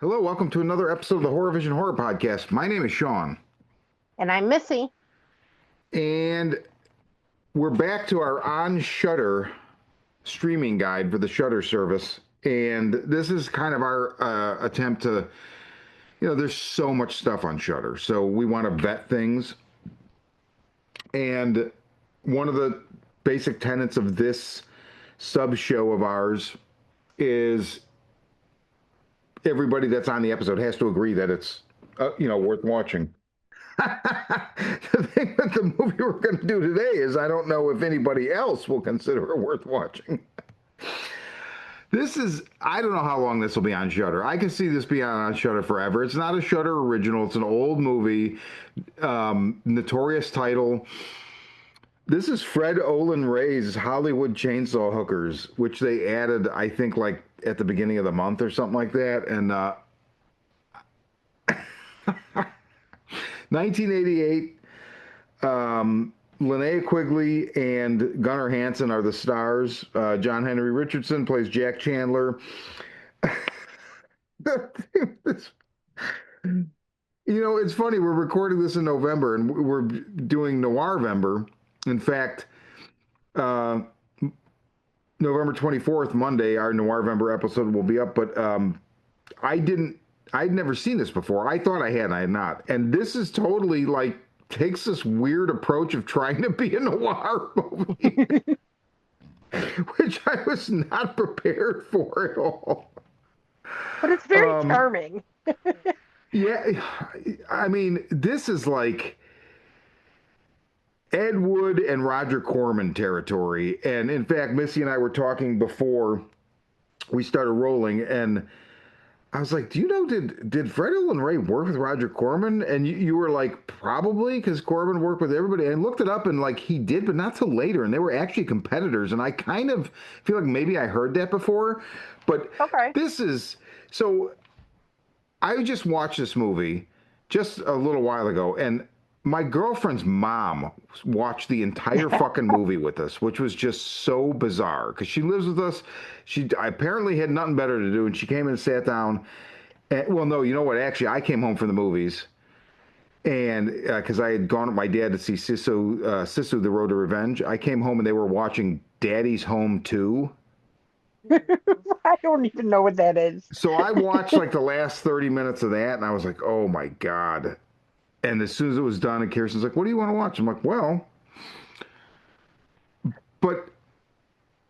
Hello, welcome to another episode of the Horror Vision Horror Podcast. My name is Sean, And I'm Missy. and we're back to our on Shudder streaming guide for the Shudder service. And this is kind of our attempt to, there's so much stuff on Shudder, so we want to vet things. And one of the basic tenets of this sub show of ours is everybody that's on the episode has to agree that it's, worth watching. The thing with the movie we're going to do today is I don't know if anybody else will consider it worth watching. I don't know how long this will be on Shudder. I can see this being on Shudder forever. It's not a Shudder original. It's an old movie, notorious title. This is Fred Olen Ray's Hollywood Chainsaw Hookers, which they added, I think, like at the beginning of the month or something like that. And 1988, Linnea Quigley and Gunnar Hansen are the stars. John Henry Richardson plays Jack Chandler. It's funny. We're recording this in November, and we're doing Noirvember. In fact, uh, November 24th, Monday, our Noirvember episode will be up. But I'd never seen this before. I thought I had, and I had not. And this is totally like takes this weird approach of trying to be a noir movie, which I was not prepared for at all. But it's very charming. Yeah, I mean, this is like Ed Wood and Roger Corman territory. And in fact, Missy and I were talking before we started rolling, and I was like, "Do you know did Fred Olen Ray work with Roger Corman?" And you were like, "Probably, because Corman worked with everybody." And I looked it up, and like he did, but not till later. And they were actually competitors. And I kind of feel like maybe I heard that before, but Okay. this is so. I just watched this movie just a little while ago, and my girlfriend's mom watched the entire fucking movie with us, which was just so bizarre because she lives with us. She apparently had nothing better to do, and she came in and sat down. And, well, no, you know what? Actually, I came home from the movies, and because I had gone with my dad to see Sisu, The Road to Revenge. I came home and they were watching Daddy's Home 2. I don't even know what that is. So I watched like the last 30 minutes of that, and I was like, oh my God. And as soon as it was done, and Kirsten's like, what do you want to watch? I'm like, well, but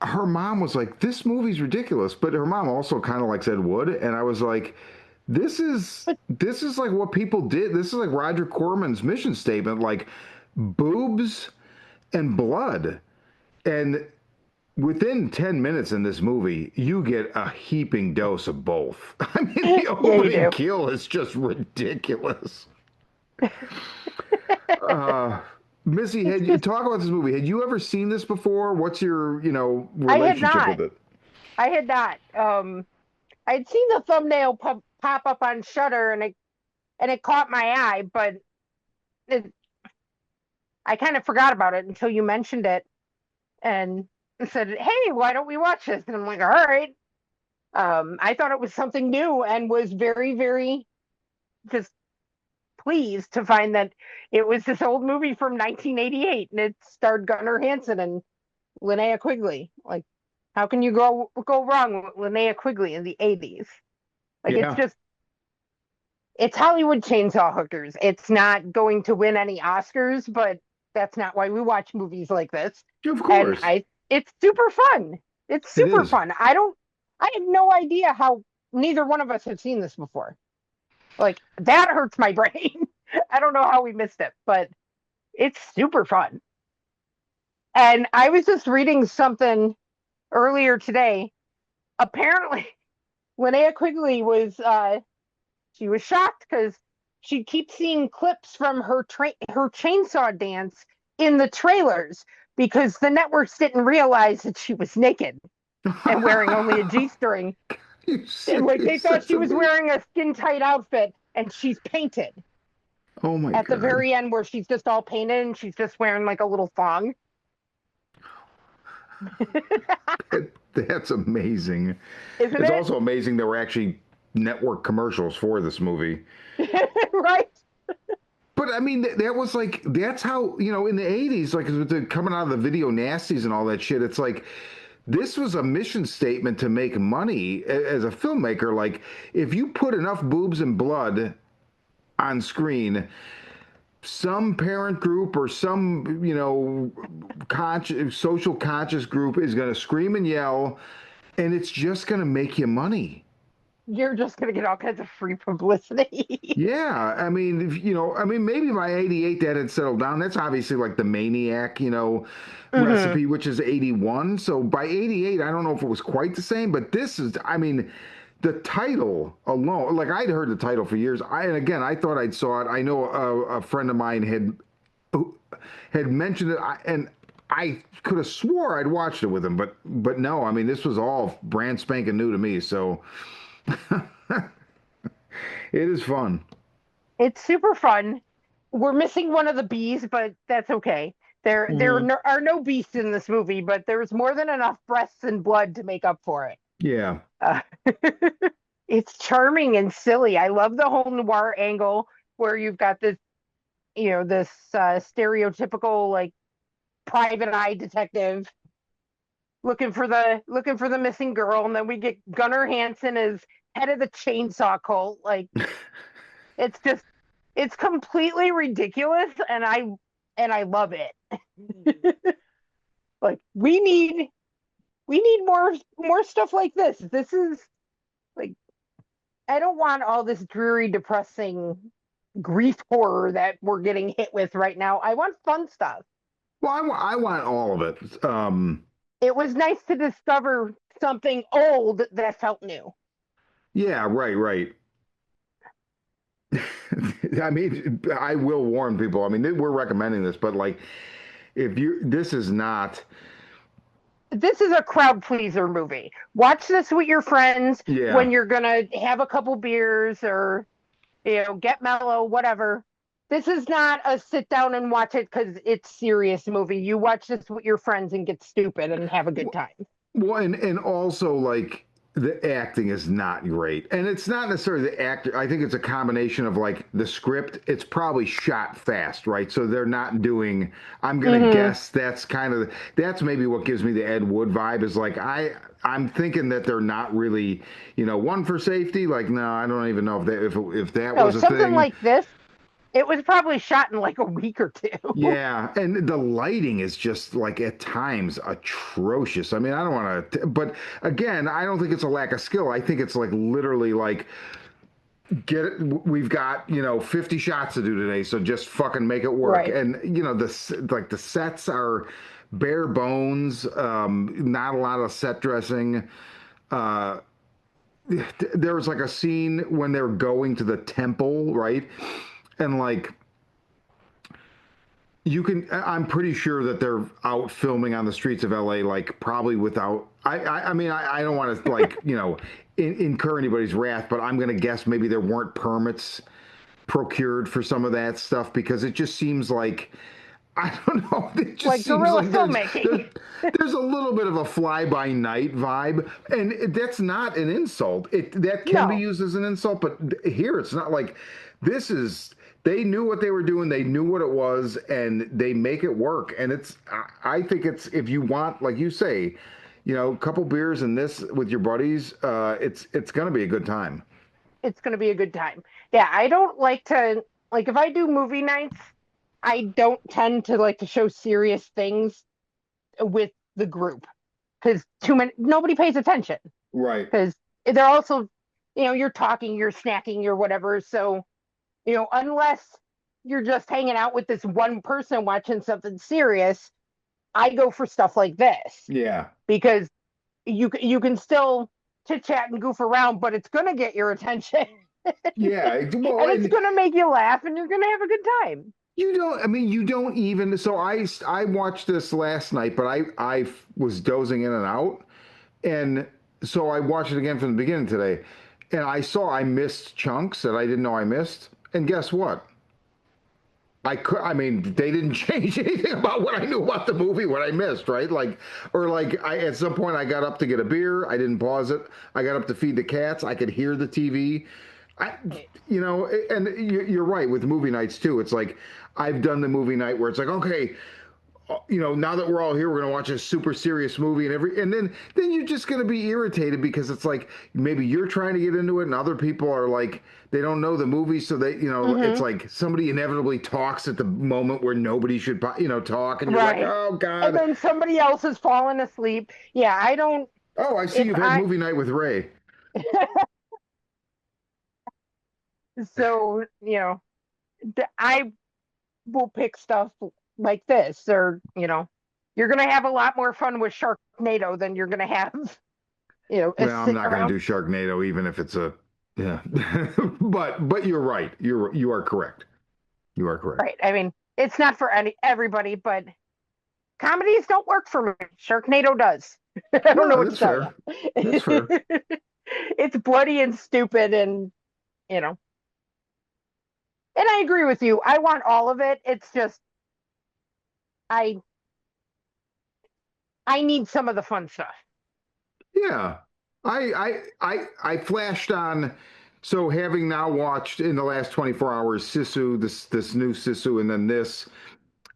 her mom was like, this movie's ridiculous. But her mom also kind of likes Ed Wood. And I was like, this is like what people did. This is like Roger Corman's mission statement, like boobs and blood. And within 10 minutes in this movie, you get a heaping dose of both. I mean, the Yeah, you opening do. kill is just ridiculous. Uh, Missy, It's had you just, talk about this movie? Had you ever seen this before? What's your, I had relationship not. with it? I had not. I'd seen the thumbnail pop up on Shudder, and it caught my eye, but it, I kind of forgot about it until you mentioned it and said, "Hey, why don't we watch this?" And I'm like, "All right." I thought it was something new and was very, very just pleased to find that it was this old movie from 1988 and it starred Gunnar Hansen and Linnea Quigley. Like, how can you go wrong with Linnea Quigley in the 80s? Like, Yeah, it's Hollywood Chainsaw Hookers. It's not going to win any Oscars, but that's not why we watch movies like this. of And course. it's super fun. It's It super is. fun. I have no idea how neither one of us have seen this before. Like, that hurts my brain. I don't know how we missed it, but it's super fun. And I was just reading something earlier today. Apparently, Linnea Quigley was she was shocked because she keeps seeing clips from her chainsaw dance in the trailers because the networks didn't realize that she was naked and wearing only a G-string. You And like they serious? thought That's she was amazing. wearing a skin tight outfit and she's painted Oh my at the God. very end where she's just all painted and she's just wearing like a little thong. That's amazing. Isn't It's it? also amazing that we're actually network commercials for this movie. Right? But I mean, that was like, that's how, in the 80s, like with the coming out of the video nasties and all that shit, it's like, this was a mission statement to make money as a filmmaker. Like, if you put enough boobs and blood on screen, some parent group or some, social conscious group is going to scream and yell, and it's just going to make you money. You're just gonna get all kinds of free publicity. Yeah, I mean, maybe by 88 that had settled down. That's obviously like the Maniac, Hmm. recipe, which is 81. So by 88, I don't know if it was quite the same, but this is, I mean, the title alone, like I'd heard the title for years. And again, I thought I'd saw it. I know a friend of mine had mentioned it, and I could have swore I'd watched it with him, but no, I mean, this was all brand spanking new to me. So it is fun. It's super fun. We're missing one of the bees, but that's okay. Are no beasts in this movie, but there's more than enough breasts and blood to make up for it. Yeah. Uh, it's charming and silly. I love the whole noir angle where you've got this, this stereotypical like private eye detective looking for the missing girl, and then we get Gunnar Hansen as head of the chainsaw cult. Like it's just it's completely ridiculous, and I love it. Like we need more stuff like this. This is like I don't want all this dreary, depressing grief horror that we're getting hit with right now. I want fun stuff. Well, I want all of it. It was nice to discover something old that felt new. Yeah, right, right. I mean, I will warn people. I mean, we're recommending this, but like, if you, this is not, This is a crowd pleaser movie. Watch this with your friends when yeah. you're gonna have a couple beers or get mellow, whatever. This is not a sit down and watch it because it's serious movie. You watch this with your friends and get stupid and have a good time. Well, and also like the acting is not great, and it's not necessarily the actor. I think it's a combination of like the script. It's probably shot fast, right? So they're not doing. I'm gonna Hmm. guess that's maybe what gives me the Ed Wood vibe. Is like I'm thinking that they're not really, one for safety. Like no, I don't even know if that No, was a something thing. like this, it was probably shot in like a week or two. Yeah, and the lighting is just like at times atrocious. I mean, I don't want to, but again, I don't think it's a lack of skill. I think it's like literally like get it. We've got 50 shots to do today, so just fucking make it work. Right. And the sets are bare bones. Not a lot of set dressing. Uh, there was like a scene when they're going to the temple, right? And like I'm pretty sure that they're out filming on the streets of LA, like probably without, I mean, I don't want to like, incur anybody's wrath, but I'm going to guess maybe there weren't permits procured for some of that stuff because it just seems like, I don't know, it just Like seems guerrilla like filmmaking. there's a little bit of a fly by night vibe, and that's not an insult. That can be No, used as an insult, but here it's not like this is. They knew what they were doing. They knew what it was, and they make it work. And I think it's if you want, like you say, a couple beers and this with your buddies, it's gonna be a good time. it's going to be a good time. Yeah, I don't like to like if I do movie nights, I don't tend to like to show serious things with the group because too many nobody pays attention Right. because they're also you're talking, you're snacking, you're whatever. So unless you're just hanging out with this one person watching something serious, I go for stuff like this Yeah. because you can still chit chat and goof around, but it's gonna get your attention. Yeah. Well, And it's and gonna make you laugh and you're gonna have a good time. you don't. I mean, you don't even. So I watched this last night, but I was dozing in and out, and so I watched it again from the beginning today, and I saw I missed chunks that I didn't know I missed. And guess what? I mean, they didn't change anything about what I knew about the movie, what I missed, right? Like, or like, at some point I got up to get a beer. I didn't pause it. I got up to feed the cats. I could hear the TV. I, and you're right with movie nights too. It's like, I've done the movie night where it's like, okay, now that we're all here, we're gonna watch a super serious movie, and then you're just gonna be irritated because it's like maybe you're trying to get into it, and other people are like they don't know the movie, so they it's Hmm. like somebody inevitably talks at the moment where nobody should talk, and you're like, Right. oh And God, then somebody else has fallen asleep. Yeah, I don't. oh, I see If you've had I movie night with Ray. so I will pick stuff like this, or you're gonna have a lot more fun with Sharknado than you're gonna have, Well, I'm sitting not gonna around. do Sharknado, even if it's a yeah, but you're right. You are correct. You are correct. Right. I mean, it's not for everybody, but comedies don't work for me. Sharknado does. I don't know No, what to that's tell you. fair. That's fair. It's bloody and stupid, and you know. And I agree with you. I want all of it. It's just I I need some of the fun stuff. Yeah. I flashed on so having now watched in the last 24 hours Sisu, this new Sisu, and then this,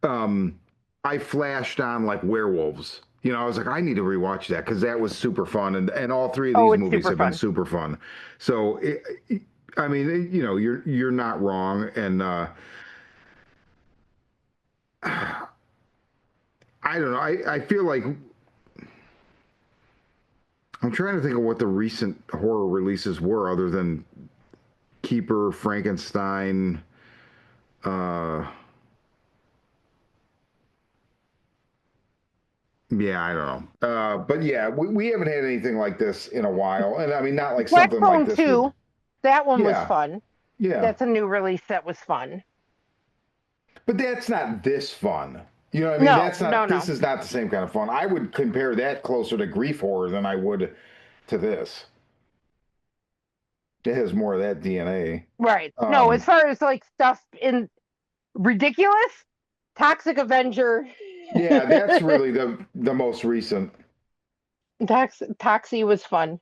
um, I flashed on like werewolves. I was like, I need to rewatch that because that was super fun, and all three of Oh, these it's movies super have been fun. super fun. So I mean, you're not wrong, and I don't know. I feel like I'm trying to think of what the recent horror releases were, other than Keeper, Frankenstein. Uh, yeah, I don't know. But yeah, we haven't had anything like this in a while, and I mean, not like Black something like Phone this would. 2, that one was Yeah, fun. yeah, That's a new release that was fun. but that's not this fun. You know what I mean? No, That's no, not. This no. is not the same kind of fun. I would compare that closer to grief horror than I would to this. It has more of that DNA. Right. No, as Um, far as like stuff in ridiculous, Toxic Avenger, yeah, that's really the most recent. Toxie was fun.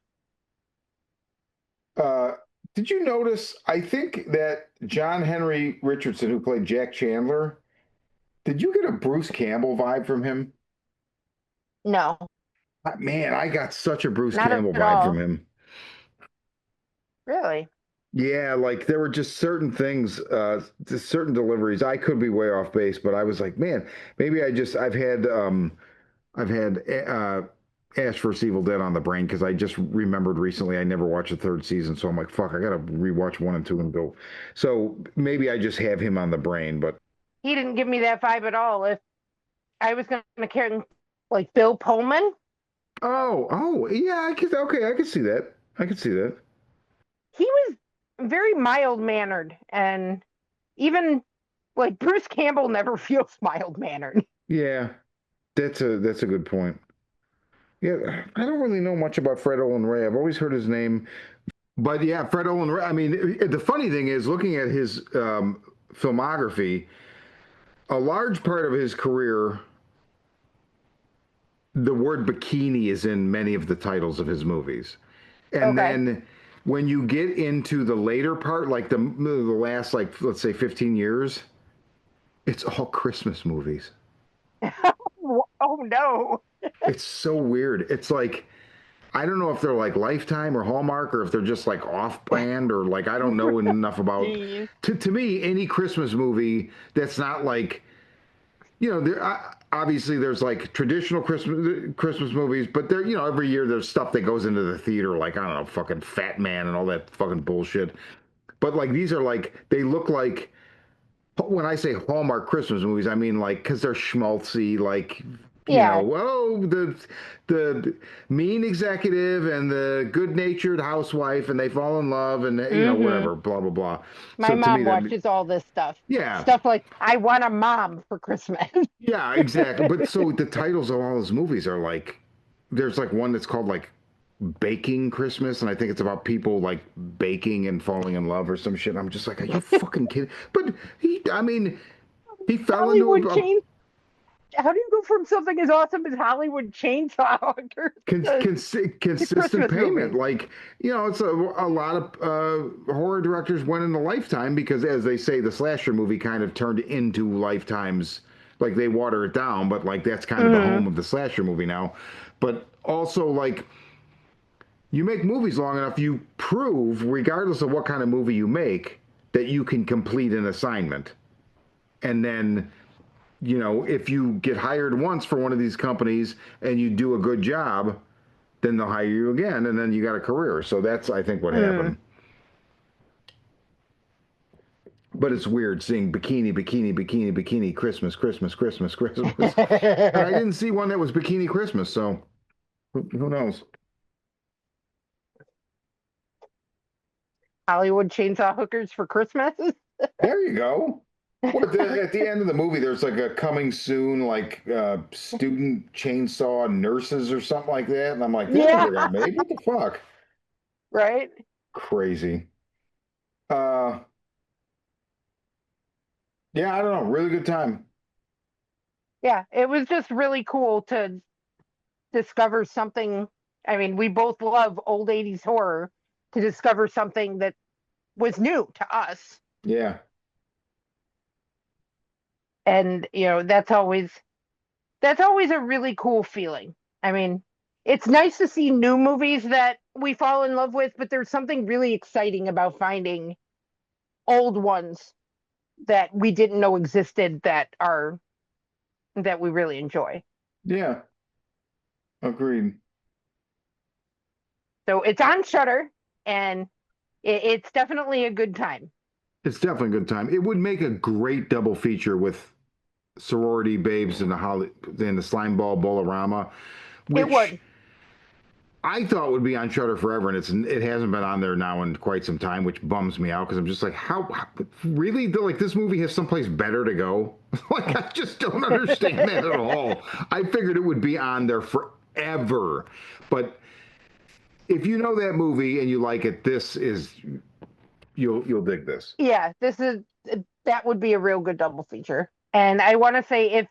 Uh, did you notice? I think that John Henry Richardson, who played Jack Chandler, did you get a Bruce Campbell vibe from him? No, Man, I got such a Bruce not Campbell at vibe from all. him. Really? Yeah, like there were just certain things, just certain deliveries. I could be way off base, but I was like, man, maybe I've had Ash vs. Evil Dead on the brain because I just remembered recently I never watched the third season, so I'm like, fuck, I gotta rewatch one and two and go. So maybe I just have him on the brain, but He didn't give me that vibe at all. If I was going to care, like Bill Pullman, oh, yeah, I could see that. I could see that. he was very mild mannered, and even like Bruce Campbell never feels mild mannered. Yeah, that's a good point. Yeah, I don't really know much about Fred Olen Ray. I've always heard his name, but yeah, Fred Olen Ray. I mean, the funny thing is, looking at his filmography, a large part of his career, the word bikini is in many of the titles of his movies. And Okay. then when you get into the later part, like the last, like let's say 15 years, it's all Christmas movies. Oh no. It's so weird. It's like I don't know if they're like Lifetime or Hallmark or if they're just like off-brand or like I don't know enough about. Jeez. To me, any Christmas movie that's not like there obviously there's like traditional Christmas movies, but there every year there's stuff that goes into the theater like I don't know fucking Fat Man and all that fucking bullshit. But like these are like they look like when I say Hallmark Christmas movies, I mean like because they're schmaltzy, like Yeah. oh the mean executive and the good-natured housewife, and they fall in love, and Hmm. whatever, blah blah blah. My So to me mom that watches all this stuff. yeah Stuff like I want a mom for Christmas. yeah exactly. But so the titles of all his movies are like there's like one that's called like Baking Christmas, and I think it's about people like baking and falling in love or some shit. I'm just like, are you fucking kidding? But I mean, He fell into Hollywood a chain. How do you go from something as awesome as Hollywood Chainsaw Hookers to consistent Christmas payment. movies? Like, it's a lot of horror directors went into Lifetime because, as they say, the slasher movie kind of turned into Lifetime's. Like they water it down, but like that's kind of the Hmm. home of the slasher movie now. But also, like, you make movies long enough, you prove, regardless of what kind of movie you make, that you can complete an assignment. And then, if you get hired once for one of these companies and you do a good job, then they'll hire you again, and then you got a career. So that's, I think, what Hmm. happened. But it's weird seeing bikini, bikini, bikini, bikini, Christmas, Christmas, Christmas, Christmas. And I didn't see one that was Bikini Christmas, so who knows? Hollywood Chainsaw Hookers for Christmas. There you go. What at the end of the movie, there's like a coming soon, like student chainsaw nurses or something like that, and I'm like, that Yeah, never got made. What the fuck? right. Crazy. Uh, yeah, I don't know. Really good time. Yeah, it was just really cool to discover something. I mean, we both love old 80s horror, to discover something that was new to us. Yeah, And, that's always a really cool feeling. I mean, it's nice to see new movies that we fall in love with, but there's something really exciting about finding old ones that we didn't know existed that we really enjoy. yeah, agreed. So it's on Shudder, and it's definitely a good time. It's definitely a good time. It would make a great double feature with sorority babes and the slime ball bolorama, It which would. I thought would be on Shudder forever, and it hasn't been on there now in quite some time, which bums me out because I'm just like, how really? Like this movie has someplace better to go. Like I just don't understand that at all. I figured it would be on there forever, but if you know that movie and you like it, this is you'll dig this. Yeah, that would be a real good double feature. And I want to say, if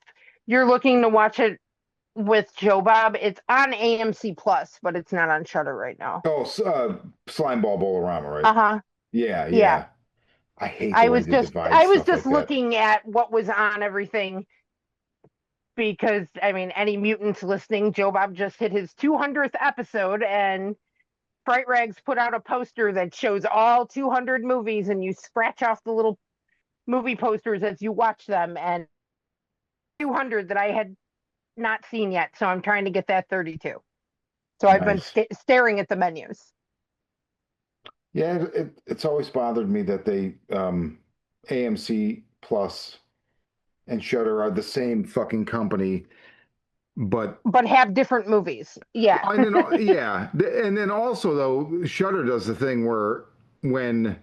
you're looking to watch it with Joe Bob, it's on AMC Plus, but it's not on Shudder right now. Oh, slime ball bolorama, right? Uh-huh. Yeah, Yeah. yeah. I hate the I way was they just divide I was stuff just like that. looking at what was on everything, because I mean, any mutants listening, Joe Bob just hit his 200th episode, and Fright Rags put out a poster that shows all 200 movies, and you scratch off the little movie posters as you watch them, and 200 that I had not seen yet. So I'm trying to get that 32. So I've been Nice. staring at the menus. Yeah, it's always bothered me that they AMC Plus and Shudder are the same fucking company, but But have different movies. Yeah. and then yeah, and then also though Shudder does the thing where when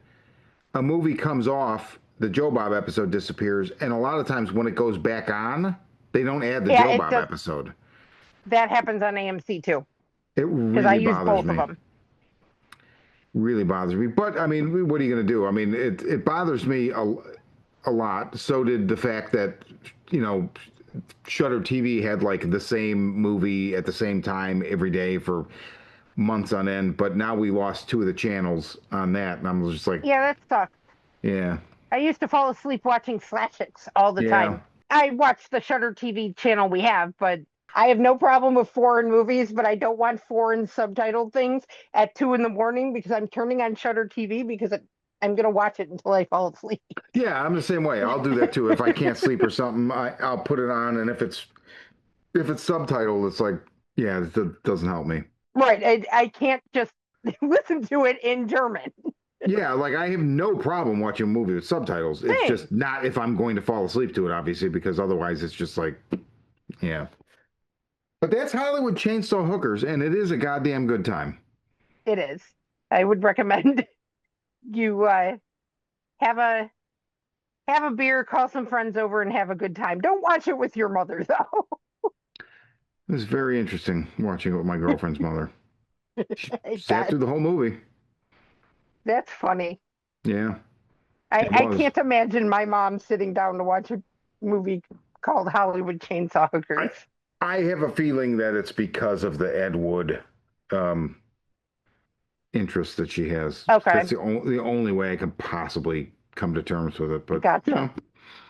a movie comes off, the Joe Bob episode disappears, and a lot of times when it goes back on, they don't add the Yeah, Joe it Bob does. episode. That happens on AMC too, It because I really use bothers both of me. them. Really bothers me. But I mean, what are you going to do? I mean, it bothers me a lot. So did the fact that, you know, Shudder TV had like the same movie at the same time every day for months on end. But now we lost two of the channels on that. And I'm just like, Yeah, that sucks. yeah, I used to fall asleep watching Slashix all the yeah. time. I watch the Shudder TV channel we have, but I have no problem with foreign movies, but I don't want foreign subtitled things at 2 in the morning, because I'm turning on Shudder TV because I'm gonna watch it until I fall asleep. Yeah, I'm the same way. I'll do that too. If I can't sleep or something, I'll put it on. And if it's subtitled, it's like, yeah, it doesn't help me. Right. I can't just listen to it in German. Yeah, like I have no problem watching a movie with subtitles. It's Same. just not if I'm going to fall asleep to it, obviously, because otherwise it's just like, yeah. But that's Hollywood Chainsaw Hookers, and it is a goddamn good time. It is. I would recommend you have a have a beer, call some friends over, and have a good time. Don't watch it with your mother though. It was very interesting watching it with my girlfriend's mother. She I sat bet through the whole movie. that's funny. Yeah, I, it I was. can't imagine my mom sitting down to watch movie called Hollywood Chainsaw Hookers. I have a feeling that it's because of the Ed Wood interest that she has. Okay. That's the only way I can possibly come to terms with it. But Gotcha. you know.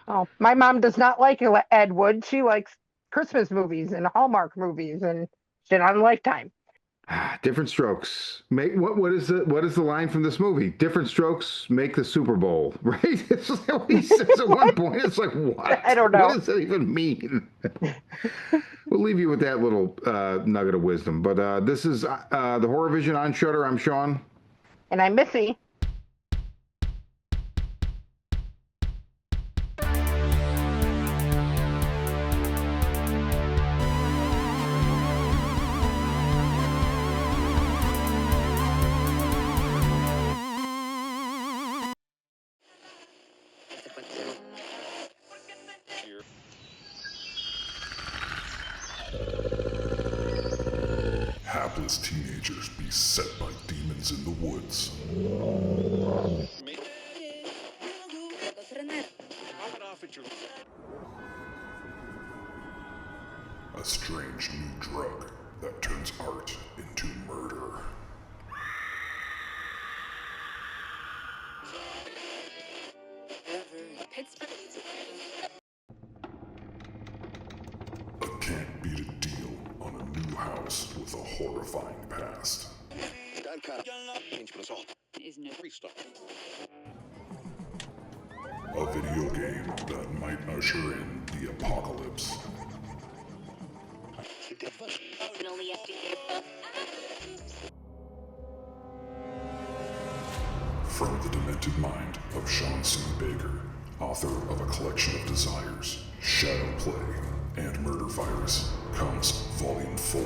Oh, my mom does not like Ed Wood. She likes Christmas movies and Hallmark movies and shit on Lifetime. Different strokes make what is the line from this movie? Different strokes make the Super Bowl, right? It's just what he says at one point. It's like, what? I don't know. What does that even mean? We'll leave you with that little nugget of wisdom. But this is the Horror Vision on Shudder. I'm Sean. And I'm Missy. Hapless teenagers beset by demons in the woods. A strange new drug that turns art into murder. A can't beat a deal on a new house with a horrifying past. A video game that might usher in the apocalypse. From the demented mind of Sean C. Baker, author of A Collection of Desires, Shadow Play, and Murder Virus, comes Volume 4,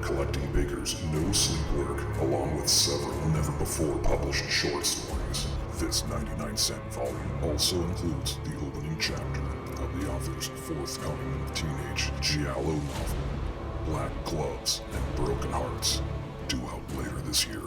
collecting Baker's no sleep work along with several never-before-published short stories. This 99-cent volume also includes the opening chapter of the author's forthcoming teenage giallo novel, Black Gloves and Broken Hearts, due out later this year.